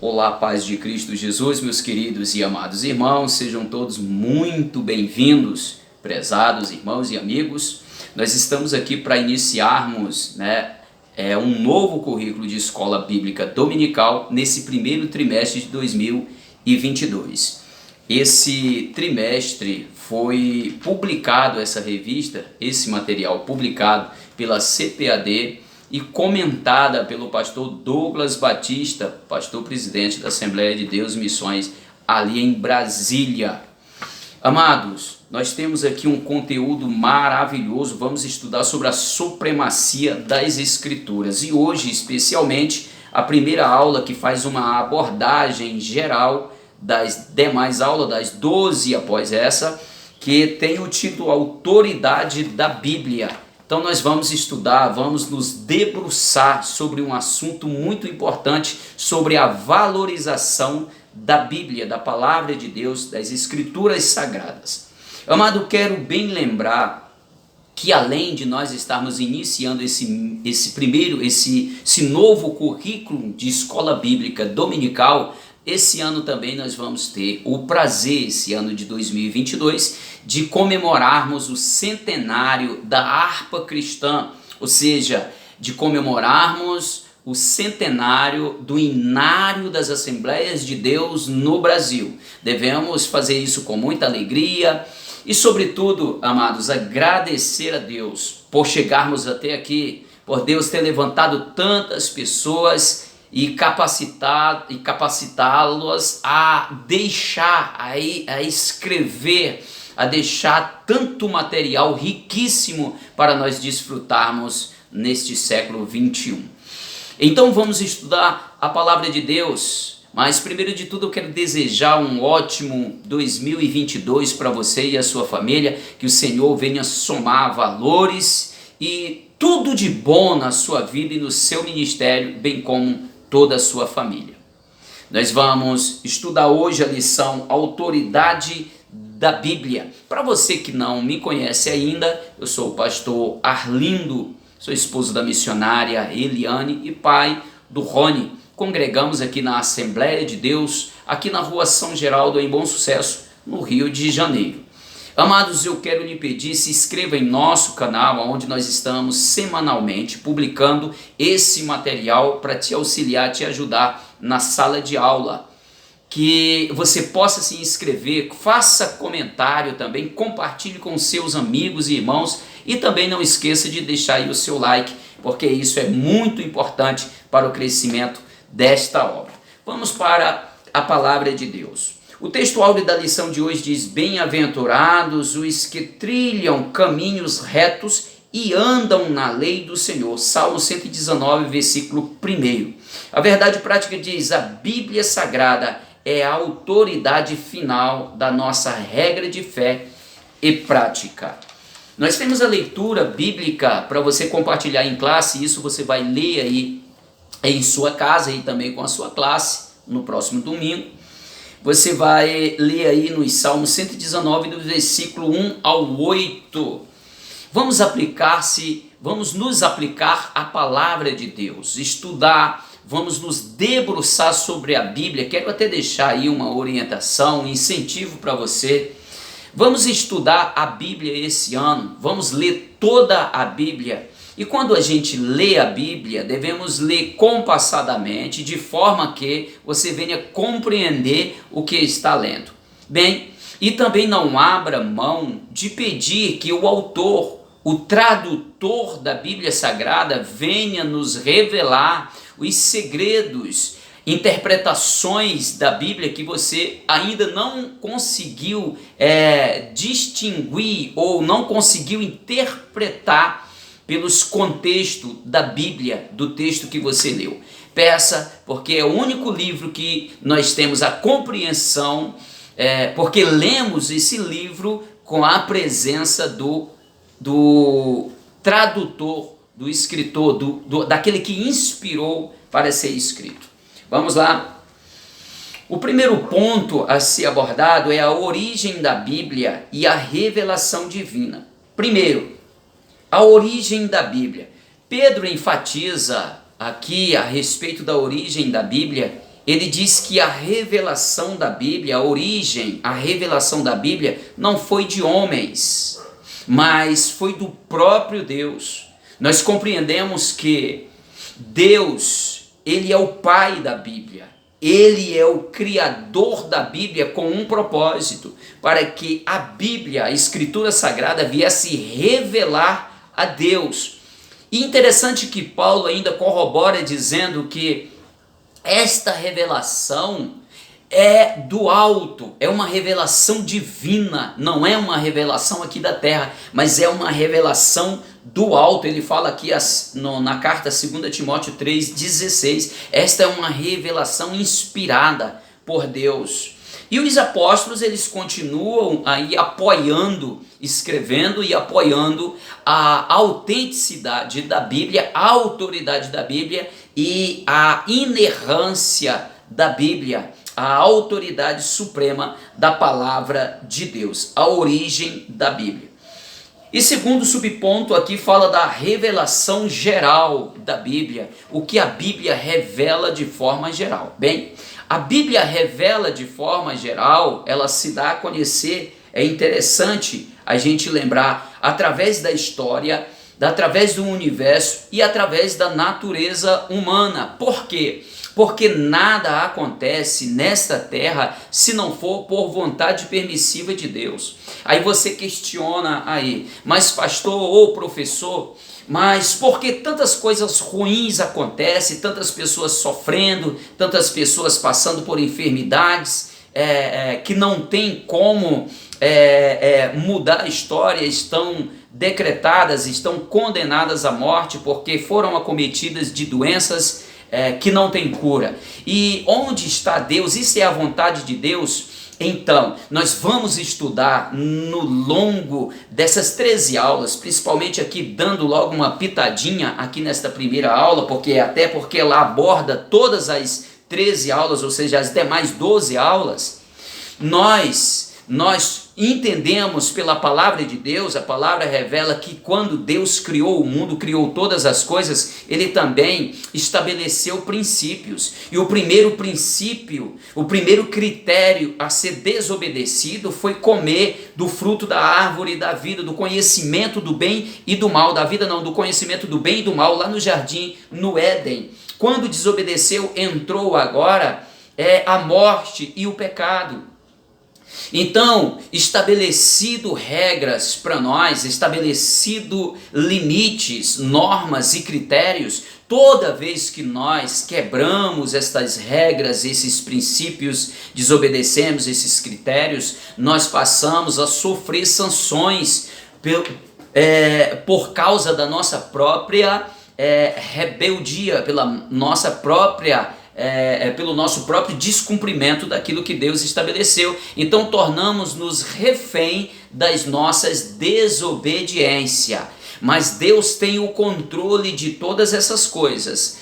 Olá, paz de Cristo Jesus, meus queridos e amados irmãos, sejam todos muito bem-vindos, prezados irmãos e amigos. Nós estamos aqui para iniciarmos um novo currículo de escola bíblica dominical nesse primeiro trimestre de 2022. Esse trimestre foi publicado, essa revista, esse material publicado pela CPAD e comentada pelo pastor Douglas Batista, pastor presidente da Assembleia de Deus Missões, ali em Brasília. Amados, nós temos aqui um conteúdo maravilhoso, vamos estudar sobre a supremacia das Escrituras. E hoje, especialmente, a primeira aula que faz uma abordagem geral das demais aulas, das 12 após essa, que tem o título Autoridade da Bíblia. Então nós vamos estudar, vamos nos debruçar sobre um assunto muito importante, sobre a valorização da Bíblia, da Palavra de Deus, das Escrituras Sagradas. Amado, quero bem lembrar que além de nós estarmos iniciando esse novo currículo de escola bíblica dominical, esse ano também nós vamos ter o prazer, esse ano de 2022, de comemorarmos o centenário da harpa cristã, ou seja, de comemorarmos o centenário do Inário das Assembleias de Deus no Brasil. Devemos fazer isso com muita alegria e, sobretudo, amados, agradecer a Deus por chegarmos até aqui, por Deus ter levantado tantas pessoas e capacitá-los a deixar, a escrever, a deixar tanto material riquíssimo para nós desfrutarmos neste século 21. Então vamos estudar a palavra de Deus, mas primeiro de tudo eu quero desejar um ótimo 2022 para você e a sua família, que o Senhor venha somar valores e tudo de bom na sua vida e no seu ministério, bem como toda a sua família. Nós vamos estudar hoje a lição Autoridade da Bíblia. Para você que não me conhece ainda, eu sou o pastor Arlindo, sou esposo da missionária Eliane e pai do Rony. Congregamos aqui na Assembleia de Deus, aqui na rua São Geraldo, em Bom Sucesso, no Rio de Janeiro. Amados, eu quero lhe pedir, se inscreva em nosso canal, onde nós estamos semanalmente publicando esse material para te auxiliar, te ajudar na sala de aula. Que você possa se inscrever, faça comentário também, compartilhe com seus amigos e irmãos e também não esqueça de deixar aí o seu like, porque isso é muito importante para o crescimento desta obra. Vamos para a palavra de Deus. O texto áureo da lição de hoje diz: bem-aventurados os que trilham caminhos retos e andam na lei do Senhor. Salmo 119, versículo 1. A verdade prática diz: a Bíblia Sagrada é a autoridade final da nossa regra de fé e prática. Nós temos a leitura bíblica para você compartilhar em classe, isso você vai ler aí em sua casa e também com a sua classe no próximo domingo. Você vai ler aí no Salmo 119, do versículo 1 ao 8. Vamos nos aplicar à palavra de Deus, estudar, vamos nos debruçar sobre a Bíblia. Quero até deixar aí uma orientação, um incentivo para você. Vamos estudar a Bíblia esse ano, vamos ler toda a Bíblia. E quando a gente lê a Bíblia, devemos ler compassadamente, de forma que você venha compreender o que está lendo. Bem, e também não abra mão de pedir que o autor, o tradutor da Bíblia Sagrada, venha nos revelar os segredos, interpretações da Bíblia que você ainda não conseguiu distinguir ou não conseguiu interpretar pelos contextos da Bíblia, do texto que você leu. Peça, porque é o único livro que nós temos a compreensão, porque lemos esse livro com a presença do tradutor, do escritor, daquele que inspirou para ser escrito. Vamos lá? O primeiro ponto a ser abordado é a origem da Bíblia e a revelação divina. Primeiro, a origem da Bíblia. Pedro enfatiza aqui a respeito da origem da Bíblia ele diz que a revelação da Bíblia, a origem, a revelação da Bíblia não foi de homens, mas foi do próprio Deus. Nós compreendemos que Deus, ele é o Pai da Bíblia. Ele é o Criador da Bíblia com um propósito, para que a Bíblia, a Escritura Sagrada, viesse revelar a Deus. E interessante que Paulo ainda corrobora dizendo que esta revelação é do alto, é uma revelação divina, não é uma revelação aqui da terra, mas é uma revelação do alto. Ele fala aqui na carta 2 Timóteo 3,16, esta é uma revelação inspirada por Deus. E os apóstolos, eles continuam aí apoiando, escrevendo e apoiando a autenticidade da Bíblia, a autoridade da Bíblia e a inerrância da Bíblia, a autoridade suprema da palavra de Deus, a origem da Bíblia. E segundo subponto aqui fala da revelação geral da Bíblia, o que a Bíblia revela de forma geral. Bem, a Bíblia revela de forma geral, ela se dá a conhecer, é interessante a gente lembrar, através da história, através do universo e através da natureza humana. Por quê? Porque nada acontece nesta terra se não for por vontade permissiva de Deus. Aí você questiona aí, mas pastor ou professor, mas por que tantas coisas ruins acontecem, tantas pessoas sofrendo, tantas pessoas passando por enfermidades que não tem como mudar a história, estão decretadas, estão condenadas à morte porque foram acometidas de doenças que não tem cura. E onde está Deus? Isso é a vontade de Deus? Então, nós vamos estudar no longo dessas 13 aulas, principalmente aqui dando logo uma pitadinha aqui nesta primeira aula, porque ela aborda todas as 13 aulas, ou seja, as demais 12 aulas. Nós entendemos pela palavra de Deus, a palavra revela que quando Deus criou o mundo, criou todas as coisas, ele também estabeleceu princípios. E o primeiro princípio, o primeiro critério a ser desobedecido foi comer do fruto da árvore da vida, do conhecimento do bem e do mal, do conhecimento do bem e do mal, lá no jardim, no Éden. Quando desobedeceu, entrou agora a morte e o pecado. Então, estabelecido regras para nós, estabelecido limites, normas e critérios, toda vez que nós quebramos estas regras, esses princípios, desobedecemos esses critérios, nós passamos a sofrer sanções por causa da nossa própria rebeldia, pela nossa própria pelo nosso próprio descumprimento daquilo que Deus estabeleceu. Então tornamos-nos refém das nossas desobediências. Mas Deus tem o controle de todas essas coisas.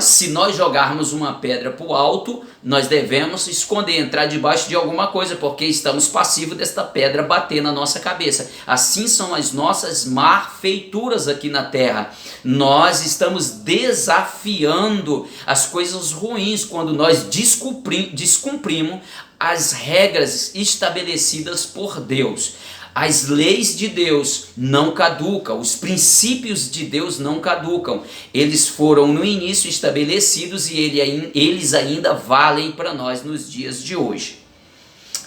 Se nós jogarmos uma pedra para o alto, nós devemos esconder, entrar debaixo de alguma coisa, porque estamos passivos desta pedra bater na nossa cabeça. Assim são as nossas malfeituras aqui na terra. Nós estamos desafiando as coisas ruins quando nós descumprimos as regras estabelecidas por Deus. As leis de Deus não caducam, os princípios de Deus não caducam. Eles foram no início estabelecidos e eles ainda valem para nós nos dias de hoje.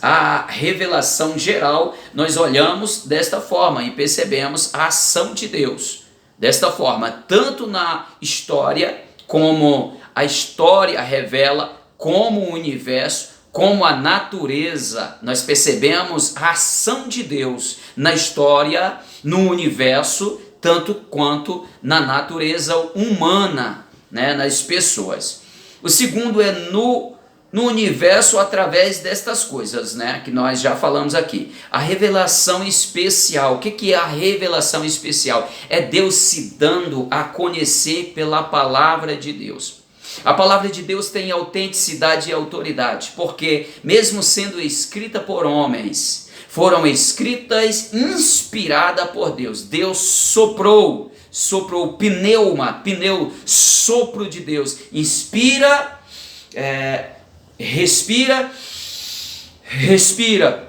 A revelação geral, nós olhamos desta forma e percebemos a ação de Deus. Desta forma, tanto na história, como a história revela, como o universo, como a natureza, nós percebemos a ação de Deus na história, no universo, tanto quanto na natureza humana, nas pessoas. O segundo é no universo através destas coisas, que nós já falamos aqui. A revelação especial. O que é a revelação especial? É Deus se dando a conhecer pela palavra de Deus. A palavra de Deus tem autenticidade e autoridade, porque mesmo sendo escrita por homens, foram escritas inspiradas por Deus. Deus soprou, pneu, sopro de Deus, inspira respira, respira.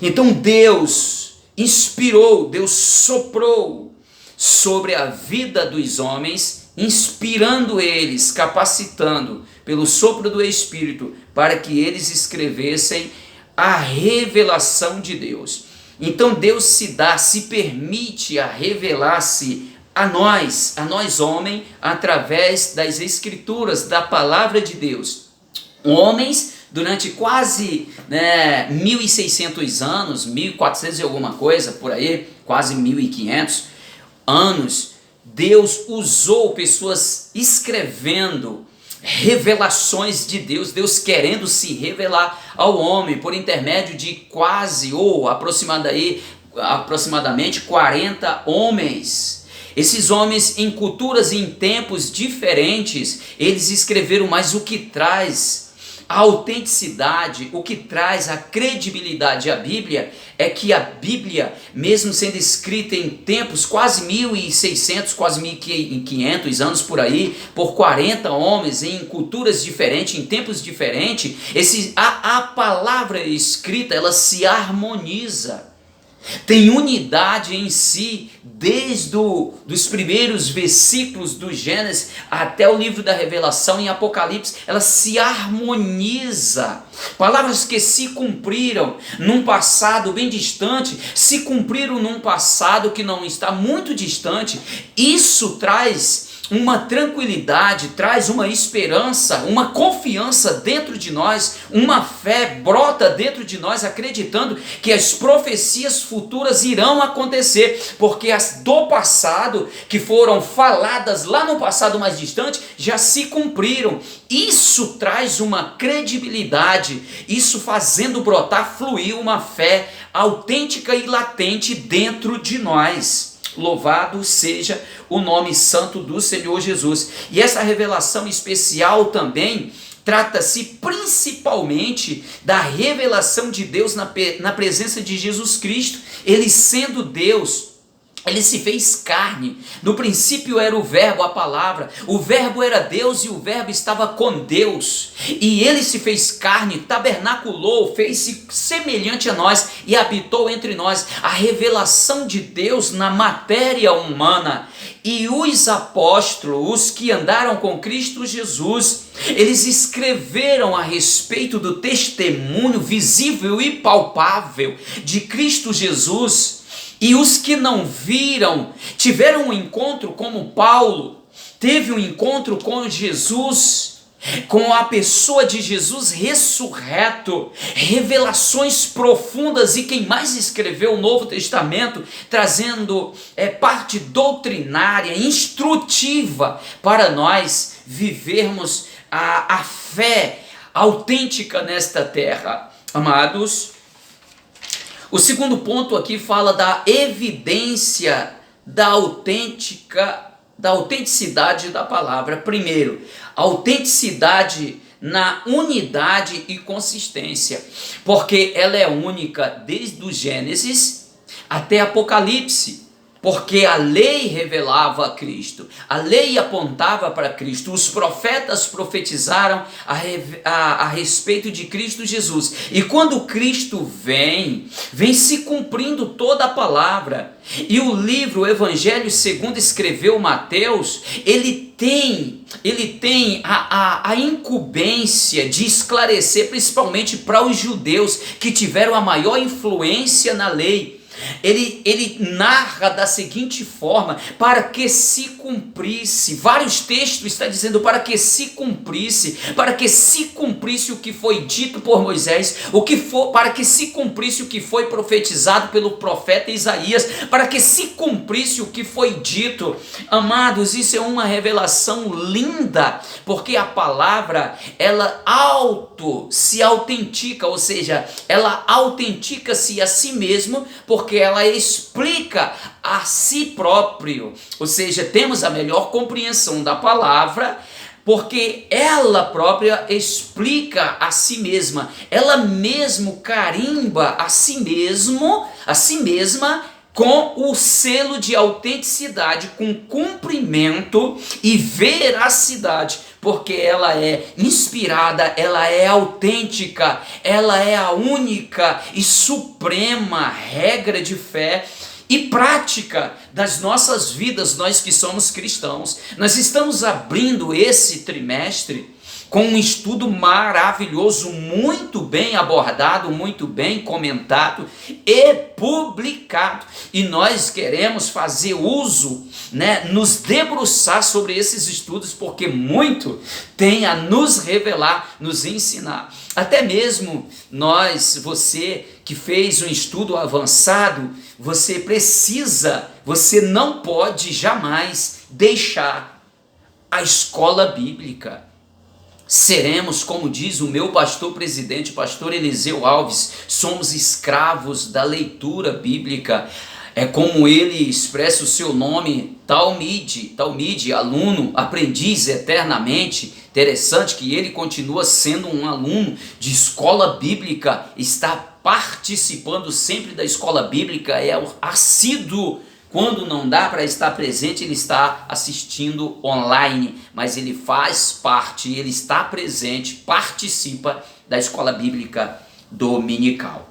Então Deus inspirou, Deus soprou sobre a vida dos homens, inspirando eles, capacitando pelo sopro do Espírito, para que eles escrevessem a revelação de Deus. Então Deus se permite a revelar-se a nós homens, através das Escrituras, da palavra de Deus. Homens, durante quase 1.600 anos, 1.400 e alguma coisa, por aí, quase 1.500 anos, Deus usou pessoas escrevendo revelações de Deus, Deus querendo se revelar ao homem por intermédio de quase ou aproximadamente 40 homens. Esses homens, em culturas e em tempos diferentes, eles escreveram, mas o que traz a autenticidade, o que traz a credibilidade à Bíblia, é que a Bíblia, mesmo sendo escrita em tempos quase 1.600, quase 1.500 anos por aí, por 40 homens, em culturas diferentes, em tempos diferentes, a palavra escrita, ela se harmoniza. Tem unidade em si, desde dos primeiros versículos do Gênesis até o livro da Revelação em Apocalipse, ela se harmoniza. Palavras que se cumpriram num passado bem distante, se cumpriram num passado que não está muito distante. Isso traz uma tranquilidade, traz uma esperança, uma confiança dentro de nós, uma fé brota dentro de nós, acreditando que as profecias futuras irão acontecer, porque as do passado, que foram faladas lá no passado mais distante, já se cumpriram. Isso traz uma credibilidade, isso fazendo brotar, fluir uma fé autêntica e latente dentro de nós. Louvado seja o nome santo do Senhor Jesus. E essa revelação especial também trata-se principalmente da revelação de Deus na presença de Jesus Cristo. Ele sendo Deus, ele se fez carne. No princípio era o verbo, a palavra. O verbo era Deus e o verbo estava com Deus. E ele se fez carne, tabernaculou, fez-se semelhante a nós e habitou entre nós. A revelação de Deus na matéria humana. E os apóstolos, os que andaram com Cristo Jesus, eles escreveram a respeito do testemunho visível e palpável de Cristo Jesus. E os que não viram, tiveram um encontro como Paulo, teve um encontro com Jesus, com a pessoa de Jesus ressurreto, revelações profundas, e quem mais escreveu o Novo Testamento, trazendo parte doutrinária, instrutiva, para nós vivermos a fé autêntica nesta terra. Amados, o segundo ponto aqui fala da evidência da autenticidade da palavra. Primeiro, autenticidade na unidade e consistência, porque ela é única desde o Gênesis até Apocalipse. Porque a lei revelava a Cristo, a lei apontava para Cristo, os profetas profetizaram a respeito de Cristo Jesus. E quando Cristo vem se cumprindo toda a palavra. E o livro, o Evangelho segundo escreveu Mateus, ele tem a incumbência de esclarecer, principalmente para os judeus que tiveram a maior influência na lei. Ele narra da seguinte forma: para que se cumprisse, vários textos está dizendo para que se cumprisse o que foi dito por Moisés, para que se cumprisse o que foi profetizado pelo profeta Isaías, para que se cumprisse o que foi dito. Amados, isso é uma revelação linda, porque a palavra, ela se autentica, ou seja, ela autentica-se a si mesmo, porque ela explica a si próprio, ou seja, temos a melhor compreensão da palavra, porque ela própria explica a si mesma, ela mesmo carimba a si mesma com o selo de autenticidade, com cumprimento e veracidade, porque ela é inspirada, ela é autêntica, ela é a única e suprema regra de fé e prática das nossas vidas, nós que somos cristãos. Nós estamos abrindo esse trimestre com um estudo maravilhoso, muito bem abordado, muito bem comentado e publicado. E nós queremos fazer uso, nos debruçar sobre esses estudos, porque muito tem a nos revelar, nos ensinar. Até mesmo você que fez um estudo avançado, você não pode jamais deixar a escola bíblica. Seremos, como diz o meu pastor presidente, pastor Eliseu Alves, somos escravos da leitura bíblica. É como ele expressa o seu nome, Talmide, aluno, aprendiz eternamente. Interessante que ele continua sendo um aluno de escola bíblica, está participando sempre da escola bíblica, é assíduo. Quando não dá para estar presente, ele está assistindo online, mas ele faz parte, ele está presente, participa da escola bíblica dominical.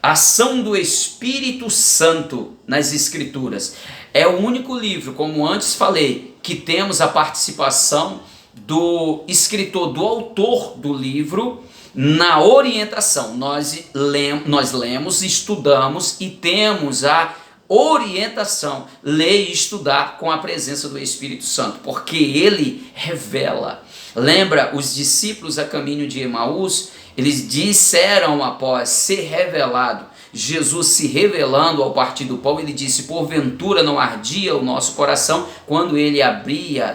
Ação do Espírito Santo nas Escrituras. É o único livro, como antes falei, que temos a participação do escritor, do autor do livro, na orientação. Nós lemos, estudamos e temos a orientação, ler e estudar com a presença do Espírito Santo, porque ele revela. Lembra os discípulos a caminho de Emaús? Eles disseram após ser revelado, Jesus se revelando ao partir do pão, ele disse: porventura não ardia o nosso coração quando ele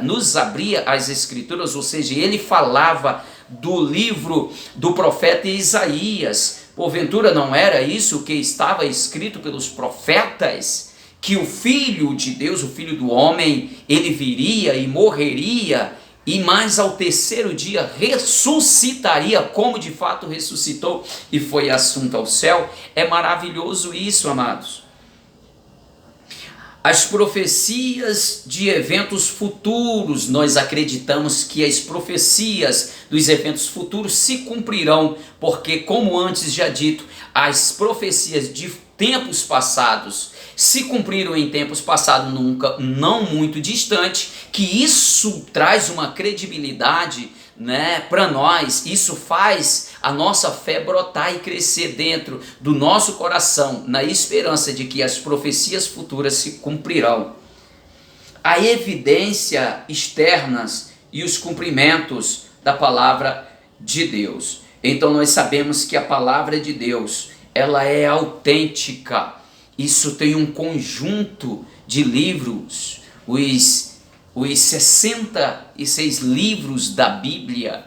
nos abria as Escrituras, ou seja, ele falava do livro do profeta Isaías. Porventura não era isso que estava escrito pelos profetas? Que o Filho de Deus, o Filho do homem, ele viria e morreria, e mais ao terceiro dia ressuscitaria, como de fato ressuscitou e foi assunto ao céu. É maravilhoso isso, amados. As profecias de eventos futuros, nós acreditamos que as profecias dos eventos futuros se cumprirão, porque, como antes já dito, as profecias de tempos passados se cumpriram em tempos passados, não muito distante, que isso traz uma credibilidade, para nós. Isso faz a nossa fé brotar e crescer dentro do nosso coração, na esperança de que as profecias futuras se cumprirão. A evidência externas e os cumprimentos da palavra de Deus. Então nós sabemos que a palavra de Deus, ela é autêntica. Isso tem um conjunto de livros, os 66 livros da Bíblia,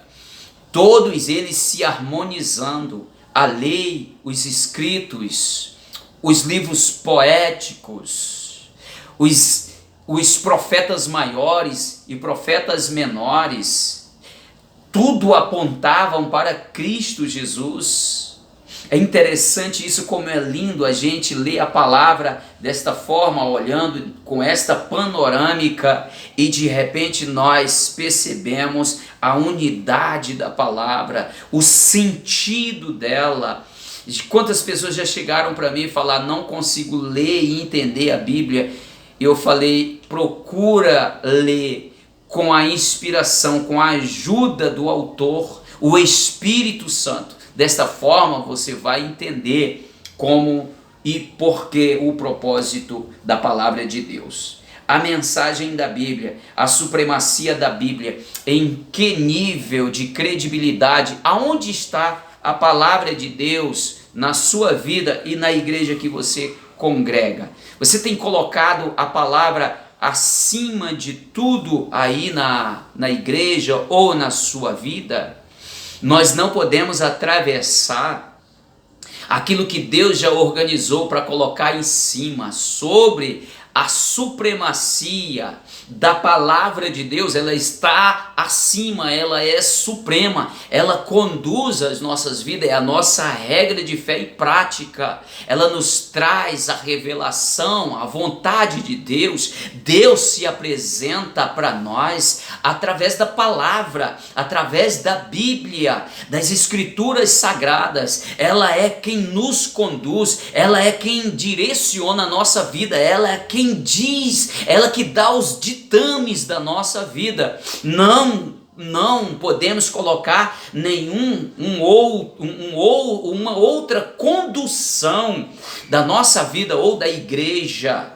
todos eles se harmonizando, a lei, os escritos, os livros poéticos, os profetas maiores e profetas menores, tudo apontavam para Cristo Jesus. É interessante isso, como é lindo a gente ler a palavra desta forma, olhando com esta panorâmica, e de repente nós percebemos a unidade da palavra, o sentido dela. Quantas pessoas já chegaram para mim e falaram: não consigo ler e entender a Bíblia? Eu falei: procura ler com a inspiração, com a ajuda do autor, o Espírito Santo. Desta forma você vai entender como e por que o propósito da palavra de Deus. A mensagem da Bíblia, a supremacia da Bíblia, em que nível de credibilidade, aonde está a palavra de Deus na sua vida e na igreja que você congrega. Você tem colocado a palavra acima de tudo aí na igreja ou na sua vida? Nós não podemos atravessar aquilo que Deus já organizou para colocar em cima, sobre a supremacia da palavra de Deus, ela está acima, ela é suprema, ela conduz as nossas vidas, é a nossa regra de fé e prática, ela nos traz a revelação, a vontade de Deus. Deus se apresenta para nós através da palavra, através da Bíblia, das Escrituras Sagradas. Ela é quem nos conduz, ela é quem direciona a nossa vida, ela é quem diz, ela que dá os ditames da nossa vida. Não podemos colocar uma outra condução da nossa vida ou da igreja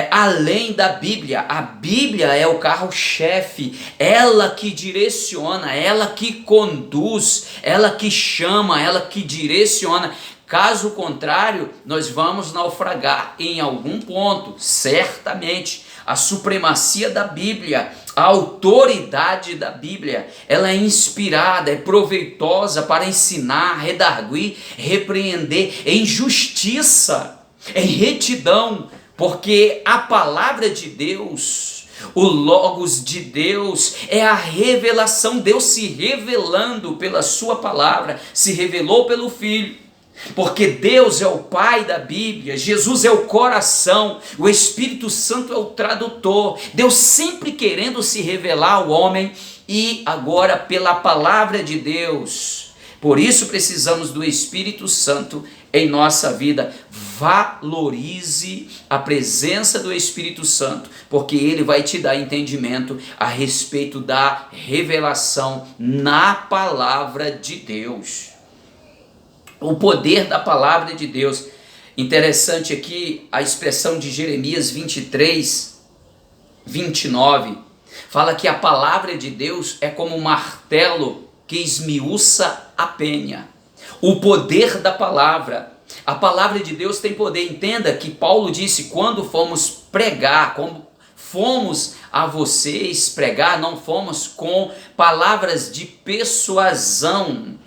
além da Bíblia. A Bíblia é o carro-chefe, ela que direciona, ela que conduz, ela que chama, ela que direciona. Caso contrário, nós vamos naufragar em algum ponto, certamente. A supremacia da Bíblia, a autoridade da Bíblia, ela é inspirada, é proveitosa para ensinar, redarguir, repreender em justiça, em retidão, porque a palavra de Deus, o Logos de Deus, é a revelação, Deus se revelando pela sua palavra, se revelou pelo Filho. Porque Deus é o Pai da Bíblia, Jesus é o coração, o Espírito Santo é o tradutor. Deus sempre querendo se revelar ao homem, e agora pela palavra de Deus. Por isso precisamos do Espírito Santo em nossa vida. Valorize a presença do Espírito Santo, porque ele vai te dar entendimento a respeito da revelação na palavra de Deus. O poder da palavra de Deus. Interessante aqui a expressão de Jeremias 23, 29. Fala que a palavra de Deus é como um martelo que esmiuça a penha. O poder da palavra. A palavra de Deus tem poder. Entenda que Paulo disse: quando fomos pregar, como fomos a vocês pregar, não fomos com palavras de persuasão,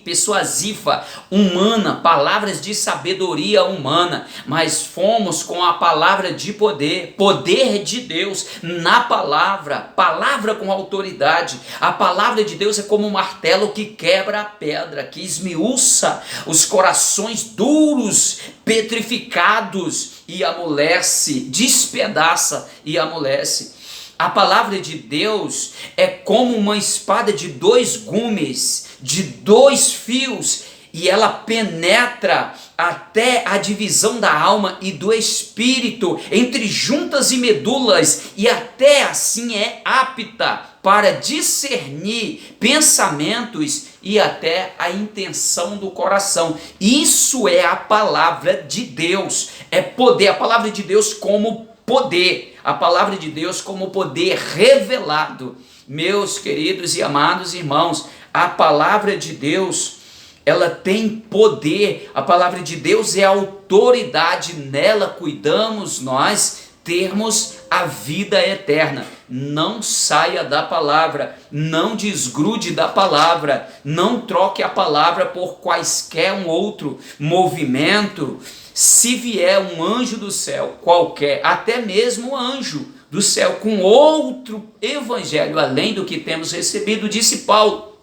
persuasiva humana, palavras de sabedoria humana, mas fomos com a palavra de poder de Deus na palavra, palavra com autoridade. A palavra de Deus é como um martelo que quebra a pedra, que esmiuça os corações duros, petrificados, e amolece, despedaça e amolece. A palavra de Deus é como uma espada de 2 gumes, de 2 fios, e ela penetra até a divisão da alma e do espírito, entre juntas e medulas, e até assim é apta para discernir pensamentos e até a intenção do coração. Isso é a palavra de Deus, é poder. A palavra de Deus como poder, a palavra de Deus como poder revelado. Meus queridos e amados irmãos, a palavra de Deus, ela tem poder. A palavra de Deus é autoridade, nela cuidamos nós termos a vida eterna. Não saia da palavra, não desgrude da palavra, não troque a palavra por quaisquer um outro movimento. Se vier um anjo do céu qualquer, até mesmo um anjo do céu com outro evangelho além do que temos recebido, disse Paulo,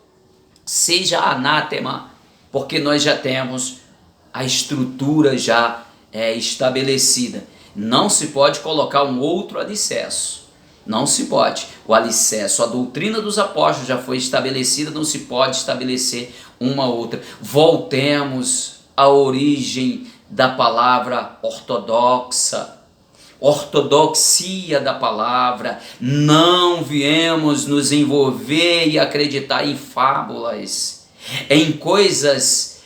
seja anátema, porque nós já temos a estrutura já estabelecida. Não se pode colocar um outro alicerce, não se pode. O alicerce, a doutrina dos apóstolos já foi estabelecida, não se pode estabelecer uma outra. Voltemos à origem da palavra ortodoxa, ortodoxia da palavra. Não viemos nos envolver e acreditar em fábulas, em coisas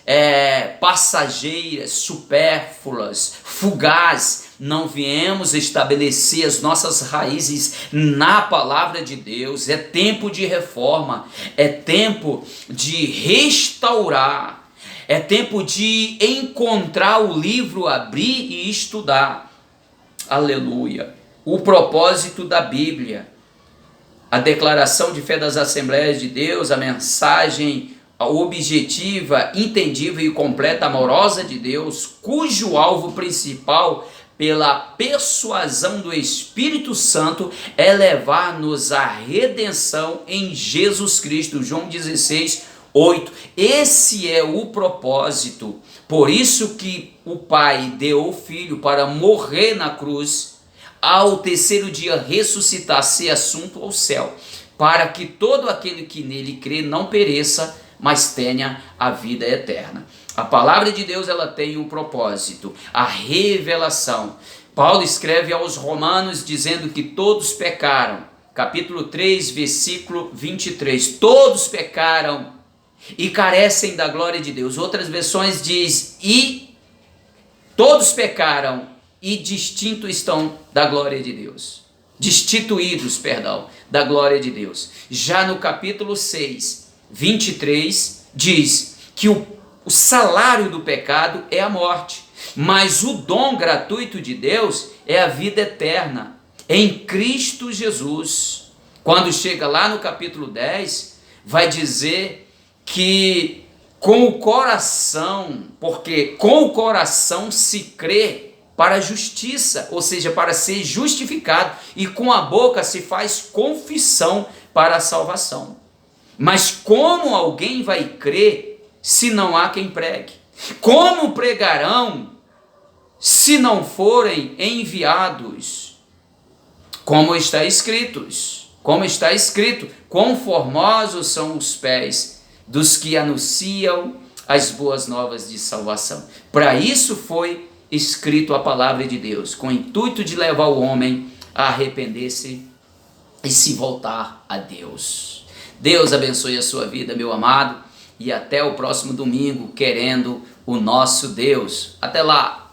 passageiras, supérfluas, fugazes. Não viemos estabelecer as nossas raízes na palavra de Deus. É tempo de reforma, é tempo de restaurar, é tempo de encontrar o livro, abrir e estudar. Aleluia. O propósito da Bíblia, a declaração de fé das Assembleias de Deus, a mensagem objetiva, entendível e completa, amorosa de Deus, cujo alvo principal pela persuasão do Espírito Santo, é levar-nos à redenção em Jesus Cristo. João 16:8. Esse é o propósito. Por isso que o Pai deu o Filho para morrer na cruz, ao terceiro dia ressuscitar, ser assunto ao céu, para que todo aquele que nele crê não pereça, mas tenha a vida eterna. A palavra de Deus, ela tem um propósito, a revelação. Paulo escreve aos Romanos dizendo que todos pecaram. Capítulo 3, versículo 23. Todos pecaram e carecem da glória de Deus. Outras versões diz: e todos pecaram e distintos estão da glória de Deus. Destituídos, da glória de Deus. Já no capítulo 6, 23, diz que o salário do pecado é a morte, mas o dom gratuito de Deus é a vida eterna, em Cristo Jesus. Quando chega lá no capítulo 10, vai dizer que com o coração, porque com o coração se crê para a justiça, ou seja, para ser justificado, e com a boca se faz confissão para a salvação. Mas como alguém vai crer se não há quem pregue? Como pregarão se não forem enviados? Como está escrito, quão formosos são os pés dos que anunciam as boas novas de salvação. Para isso foi escrito a palavra de Deus, com o intuito de levar o homem a arrepender-se e se voltar a Deus. Deus abençoe a sua vida, meu amado, e até o próximo domingo, querendo o nosso Deus. Até lá!